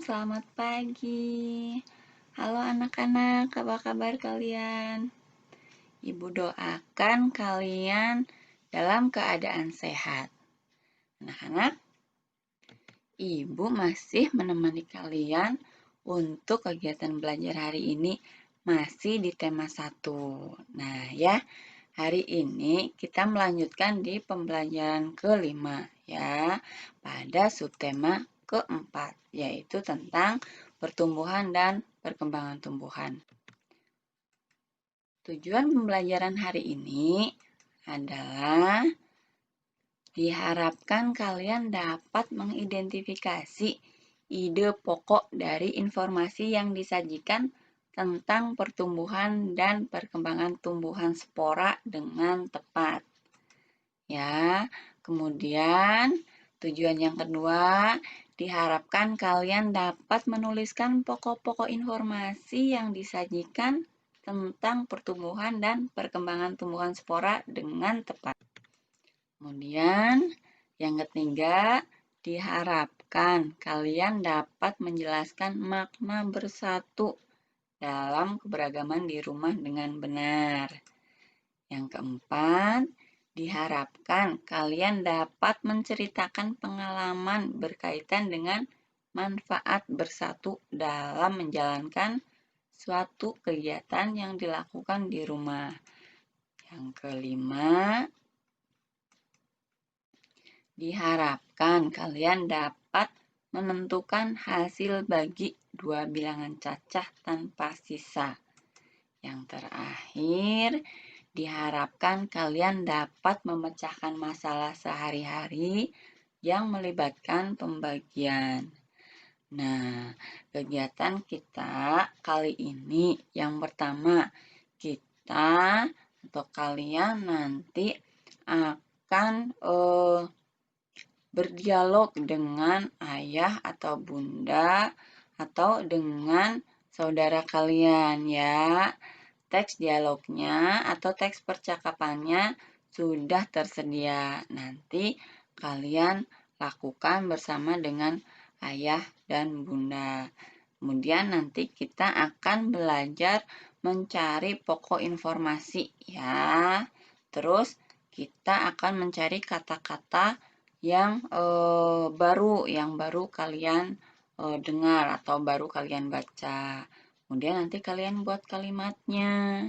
selamat pagi. Halo anak-anak, apa kabar kalian? Ibu doakan kalian dalam keadaan sehat. Anak-anak, Ibu masih menemani kalian untuk kegiatan belajar hari ini masih di tema 1. Nah ya, hari ini kita melanjutkan di pembelajaran kelima ya, pada subtema keempat, yaitu tentang pertumbuhan dan perkembangan tumbuhan. Tujuan pembelajaran hari ini adalah diharapkan kalian dapat mengidentifikasi ide pokok dari informasi yang disajikan tentang pertumbuhan dan perkembangan tumbuhan spora dengan tepat. Ya, kemudian tujuan yang kedua, diharapkan kalian dapat menuliskan pokok-pokok informasi yang disajikan tentang pertumbuhan dan perkembangan tumbuhan spora dengan tepat. Kemudian, yang ketiga, diharapkan kalian dapat menjelaskan makna bersatu dalam keberagaman di rumah dengan benar. Yang keempat, diharapkan kalian dapat menceritakan pengalaman berkaitan dengan manfaat bersatu dalam menjalankan suatu kegiatan yang dilakukan di rumah. Yang kelima, diharapkan kalian dapat menentukan hasil bagi dua bilangan cacah tanpa sisa. Yang terakhir, diharapkan kalian dapat memecahkan masalah sehari-hari yang melibatkan pembagian. Nah, kegiatan kita kali ini yang pertama, kita atau kalian nanti akan berdialog dengan ayah atau bunda atau dengan saudara kalian ya. Teks dialognya atau teks percakapannya sudah tersedia. Nanti kalian lakukan bersama dengan ayah dan bunda. Kemudian nanti kita akan belajar mencari pokok informasi ya. Terus kita akan mencari kata-kata yang baru kalian dengar atau baru kalian baca. Kemudian nanti kalian buat kalimatnya.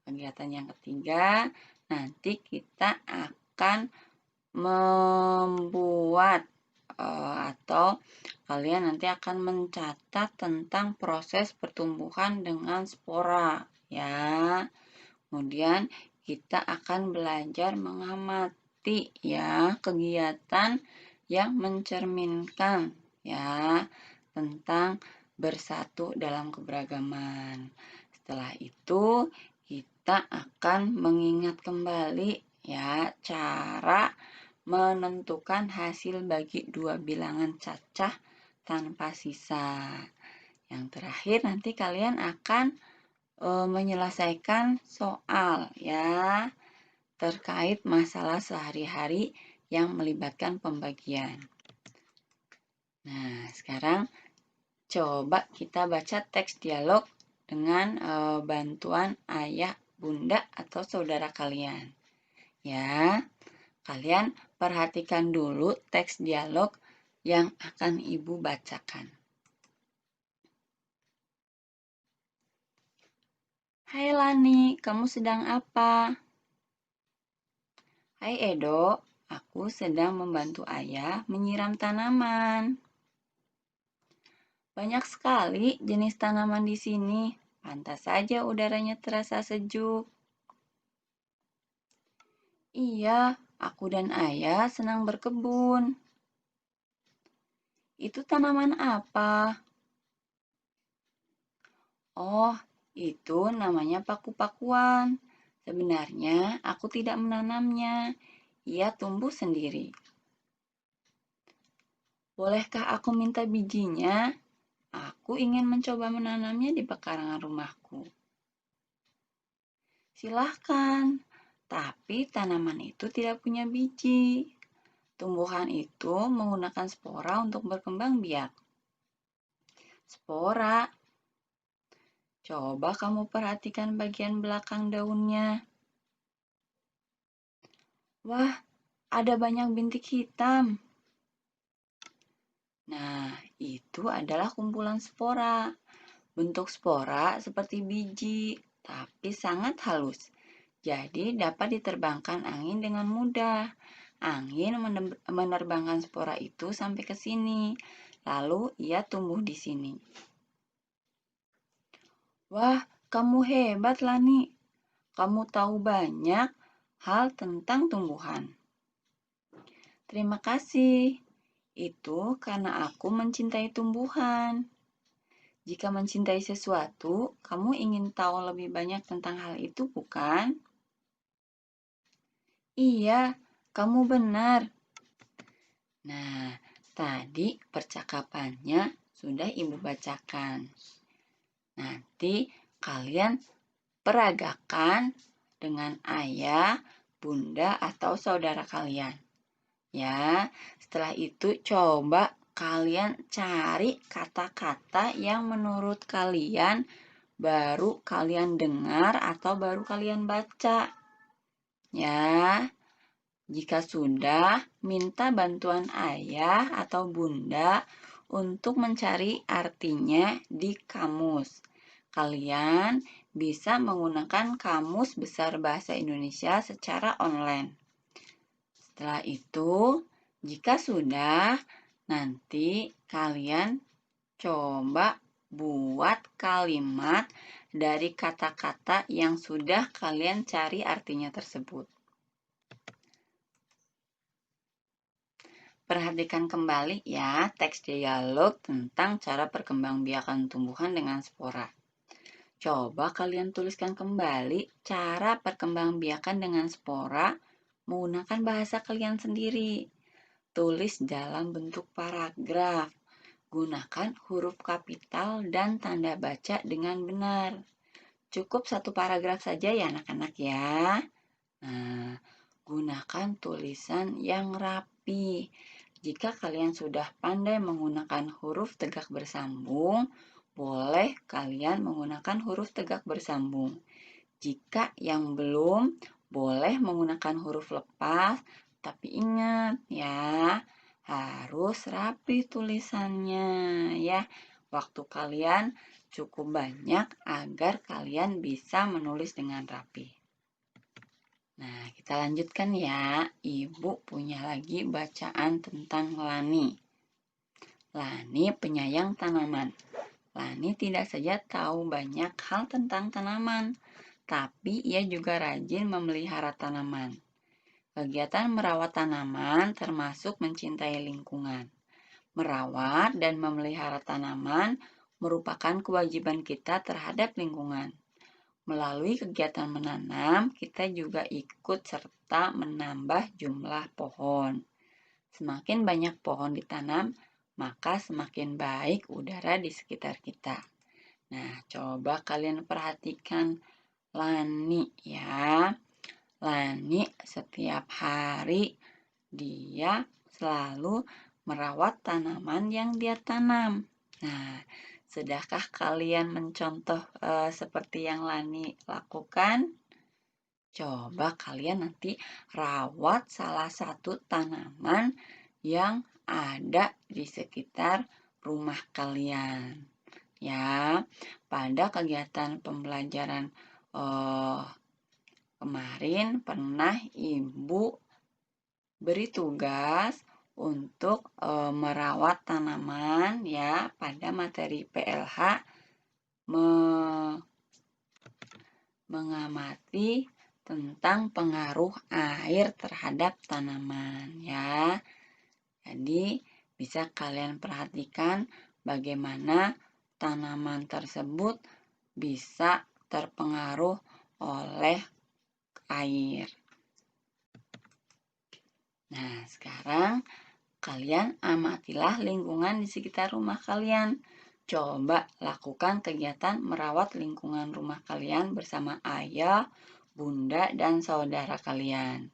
Kegiatan yang ketiga, nanti kita akan membuat atau kalian nanti akan mencatat tentang proses pertumbuhan dengan spora ya. Kemudian kita akan belajar mengamati ya kegiatan yang mencerminkan ya tentang bersatu dalam keberagaman. Setelah itu kita akan mengingat kembali ya cara menentukan hasil bagi dua bilangan cacah tanpa sisa. Yang terakhir nanti kalian akan menyelesaikan soal ya terkait masalah sehari-hari yang melibatkan pembagian. Nah, sekarang coba kita baca teks dialog dengan bantuan ayah, bunda, atau saudara kalian. Ya, kalian perhatikan dulu teks dialog yang akan Ibu bacakan. Hai Lani, kamu sedang apa? Hai Edo, aku sedang membantu ayah menyiram tanaman. Banyak sekali jenis tanaman di sini. Pantas saja udaranya terasa sejuk. Iya, aku dan ayah senang berkebun. Itu tanaman apa? Oh, itu namanya paku-pakuan. Sebenarnya aku tidak menanamnya. Ia tumbuh sendiri. Bolehkah aku minta bijinya? Aku ingin mencoba menanamnya di pekarangan rumahku. Silahkan, tapi tanaman itu tidak punya biji. Tumbuhan itu menggunakan spora untuk berkembang biak. spora. Coba kamu perhatikan bagian belakang daunnya. Wah, ada banyak bintik hitam. Nah, itu adalah kumpulan spora. Bentuk spora seperti biji, tapi sangat halus. Jadi dapat diterbangkan angin dengan mudah. Angin menerbangkan spora itu sampai ke sini. Lalu ia tumbuh di sini. Wah, kamu hebat, Lani. Kamu tahu banyak hal tentang tumbuhan. Terima kasih. Itu karena aku mencintai tumbuhan. Jika mencintai sesuatu, kamu ingin tahu lebih banyak tentang hal itu, bukan? Iya, kamu benar. Nah, tadi percakapannya sudah Ibu bacakan. Nanti kalian peragakan dengan ayah, bunda, atau saudara kalian. Ya, setelah itu coba kalian cari kata-kata yang menurut kalian baru kalian dengar atau baru kalian baca. Ya, jika sudah, minta bantuan ayah atau bunda untuk mencari artinya di kamus. Kalian bisa menggunakan Kamus Besar Bahasa Indonesia secara online. Setelah itu, jika sudah, nanti kalian coba buat kalimat dari kata-kata yang sudah kalian cari artinya tersebut. Perhatikan kembali ya teks dialog tentang cara perkembangbiakan tumbuhan dengan spora. Coba kalian tuliskan kembali cara perkembangbiakan dengan spora menggunakan bahasa kalian sendiri. Tulis dalam bentuk paragraf. Gunakan huruf kapital dan tanda baca dengan benar. Cukup satu paragraf saja ya anak-anak ya. Nah, gunakan tulisan yang rapi. Jika kalian sudah pandai menggunakan huruf tegak bersambung, boleh kalian menggunakan huruf tegak bersambung. Jika yang belum, boleh menggunakan huruf lepas, tapi ingat ya, harus rapi tulisannya ya. Waktu kalian cukup banyak agar kalian bisa menulis dengan rapi. Nah, kita lanjutkan ya. Ibu punya lagi bacaan tentang Lani. Lani penyayang tanaman. Lani tidak saja tahu banyak hal tentang tanaman, tapi ia juga rajin memelihara tanaman. Kegiatan merawat tanaman termasuk mencintai lingkungan. Merawat dan memelihara tanaman merupakan kewajiban kita terhadap lingkungan. Melalui kegiatan menanam, kita juga ikut serta menambah jumlah pohon. Semakin banyak pohon ditanam, maka semakin baik udara di sekitar kita. Nah, coba kalian perhatikan Lani ya. Lani setiap hari dia selalu merawat tanaman yang dia tanam. Nah, sudahkah kalian mencontoh seperti yang Lani lakukan? Coba kalian nanti rawat salah satu tanaman yang ada di sekitar rumah kalian. Ya, pada kegiatan pembelajaran kemarin pernah Ibu beri tugas untuk merawat tanaman ya pada materi PLH mengamati tentang pengaruh air terhadap tanaman ya. Jadi bisa kalian perhatikan bagaimana tanaman tersebut bisa terpengaruh oleh air. Nah, sekarang kalian amatilah lingkungan di sekitar rumah kalian. Coba lakukan kegiatan merawat lingkungan rumah kalian bersama ayah, bunda, dan saudara kalian.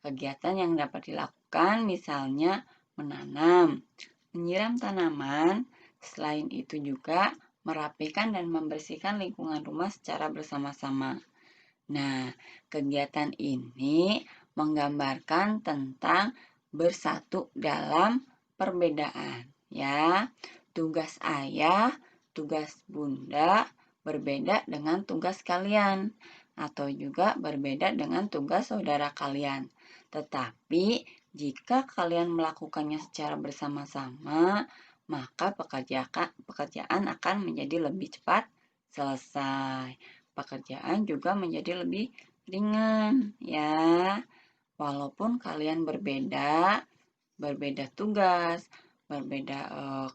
Kegiatan yang dapat dilakukan misalnya menanam, menyiram tanaman, Selain itu juga merapikan dan membersihkan lingkungan rumah secara bersama-sama. Nah, kegiatan ini menggambarkan tentang bersatu dalam perbedaan, ya. Tugas ayah, tugas bunda berbeda dengan tugas kalian atau juga berbeda dengan tugas saudara kalian. Tetapi jika kalian melakukannya secara bersama-sama, maka pekerjaan akan menjadi lebih cepat selesai. Pekerjaan juga menjadi lebih ringan, ya. Walaupun kalian berbeda tugas, berbeda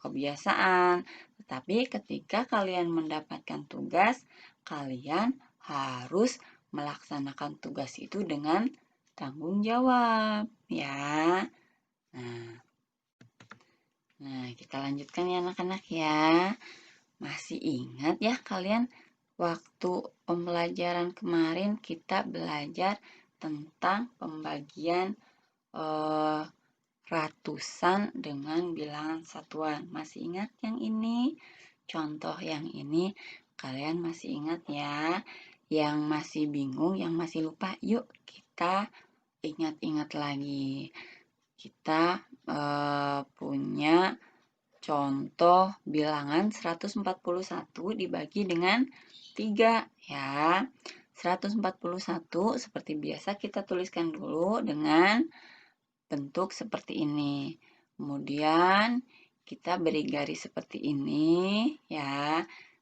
kebiasaan, tetapi ketika kalian mendapatkan tugas, kalian harus melaksanakan tugas itu dengan tanggung jawab, ya. Nah, kita lanjutkan ya anak-anak ya. Masih ingat ya kalian waktu pembelajaran kemarin kita belajar tentang pembagian ratusan dengan bilangan satuan. Masih ingat yang ini? Contoh yang ini kalian masih ingat ya? Yang masih bingung, yang masih lupa, yuk kita ingat-ingat lagi. Kita punya contoh bilangan 141 dibagi dengan 3 ya. 141 seperti biasa kita tuliskan dulu dengan bentuk seperti ini. Kemudian kita beri garis seperti ini ya.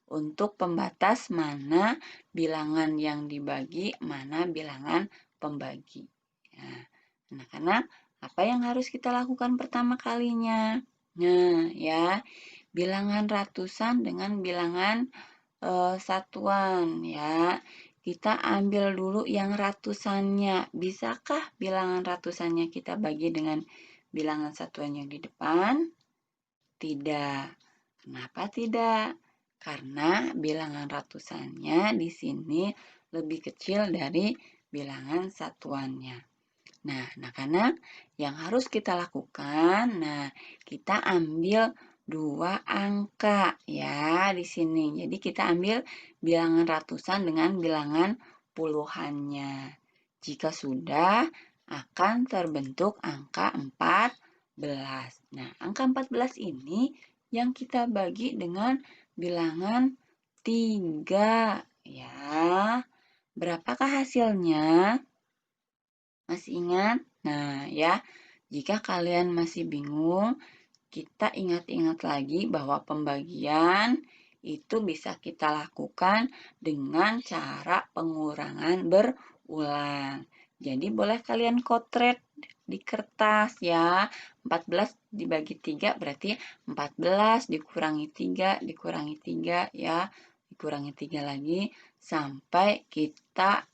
Untuk pembatas mana bilangan yang dibagi, mana bilangan pembagi. Nah, anak-anak, apa yang harus kita lakukan pertama kalinya? Nah, ya, bilangan ratusan dengan bilangan satuan, ya. Kita ambil dulu yang ratusannya. Bisakah bilangan ratusannya kita bagi dengan bilangan satuan yang di depan? Tidak. Kenapa tidak? Karena bilangan ratusannya di sini lebih kecil dari bilangan satuannya. Nah, anak-anak, yang harus kita lakukan, kita ambil 2 angka ya di sini. Jadi kita ambil bilangan ratusan dengan bilangan puluhannya. Jika sudah, akan terbentuk angka 14. Nah, angka 14 ini yang kita bagi dengan bilangan 3 ya. Berapakah hasilnya? Masih ingat? Nah, ya, jika kalian masih bingung, kita ingat-ingat lagi bahwa pembagian itu bisa kita lakukan dengan cara pengurangan berulang. Jadi boleh kalian kotret di kertas ya. 14 dibagi 3 berarti 14 dikurangi 3, dikurangi 3 ya. Dikurangi 3 lagi sampai kita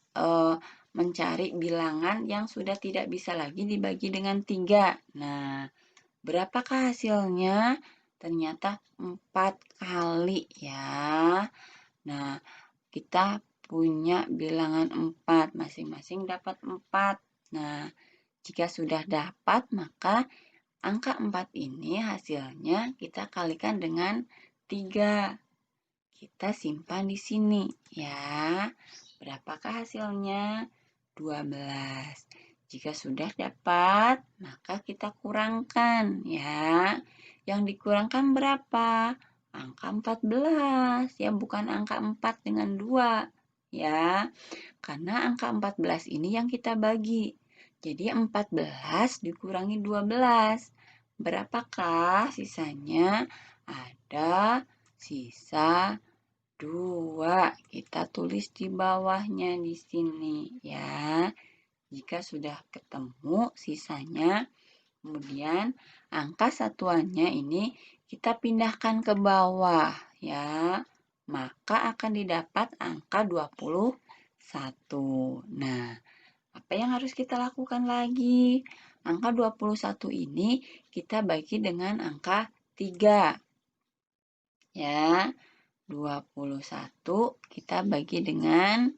mencari bilangan yang sudah tidak bisa lagi dibagi dengan 3. Nah, berapakah hasilnya? Ternyata 4 kali ya. Nah, kita punya bilangan 4. Masing-masing dapat 4. Nah, jika sudah dapat, maka angka 4 ini hasilnya kita kalikan dengan 3. Kita simpan di sini ya. Berapakah hasilnya? 12. Jika sudah dapat, maka kita kurangkan ya. Yang dikurangkan berapa? Angka 14 ya, bukan angka 4 dengan 2 ya. Karena angka 14 ini yang kita bagi. Jadi 14 dikurangi 12. Berapakah sisanya? Ada sisa 2. Kita tulis di bawahnya di sini ya. Jika sudah ketemu sisanya, kemudian angka satuannya ini kita pindahkan ke bawah ya. Maka akan didapat angka 21. Nah, apa yang harus kita lakukan lagi? Angka 21 ini kita bagi dengan angka 3. Ya. 21 kita bagi dengan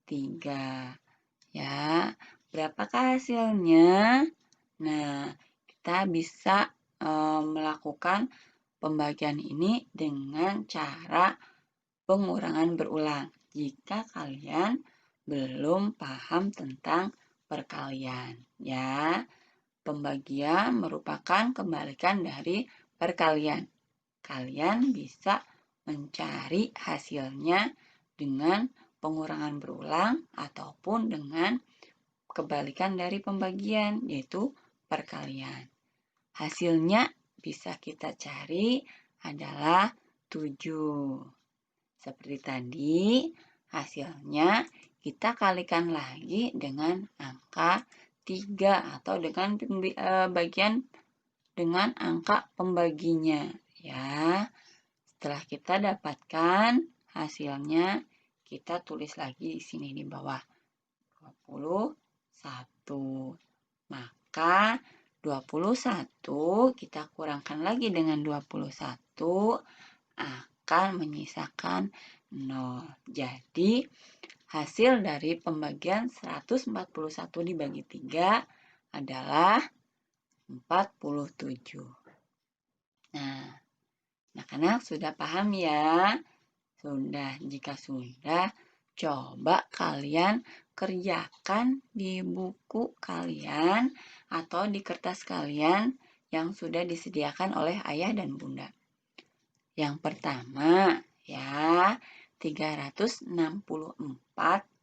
3. Ya, berapakah hasilnya? Nah, kita bisa melakukan pembagian ini dengan cara pengurangan berulang. Jika kalian belum paham tentang perkalian, ya. Pembagian merupakan kebalikan dari perkalian. Kalian bisa mencari hasilnya dengan pengurangan berulang ataupun dengan kebalikan dari pembagian, yaitu perkalian. Hasilnya bisa kita cari adalah 7. Seperti tadi, hasilnya kita kalikan lagi dengan angka 3 atau dengan bagian dengan angka pembaginya, ya. Setelah kita dapatkan hasilnya, kita tulis lagi di sini di bawah 21. Maka 21 kita kurangkan lagi dengan 21 akan menyisakan 0. Jadi hasil dari pembagian 141 dibagi 3 adalah 47. Nah, anak-anak sudah paham ya? Sudah, jika sudah, coba kalian kerjakan di buku kalian atau di kertas kalian yang sudah disediakan oleh ayah dan bunda. Yang pertama, ya, 364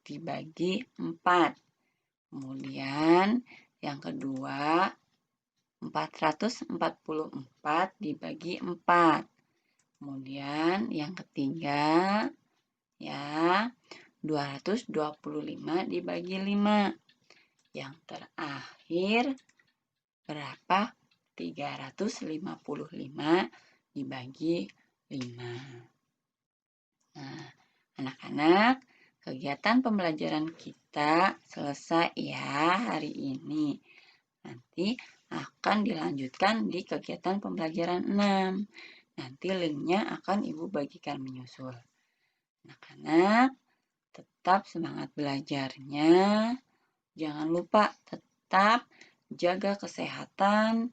dibagi 4. Kemudian yang kedua, 444 dibagi 4. Kemudian yang ketiga, ya, 225 dibagi 5. Yang terakhir, berapa? 355 dibagi 5. Nah, anak-anak, kegiatan pembelajaran kita selesai ya hari ini. Nanti akan dilanjutkan di kegiatan pembelajaran 6. Nanti linknya akan Ibu bagikan menyusul. Anak-anak, tetap semangat belajarnya. Jangan lupa tetap jaga kesehatan,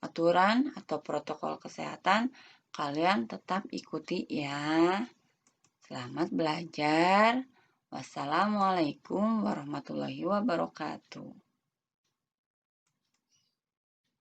aturan atau protokol kesehatan kalian tetap ikuti ya. Selamat belajar. Wassalamualaikum warahmatullahi wabarakatuh.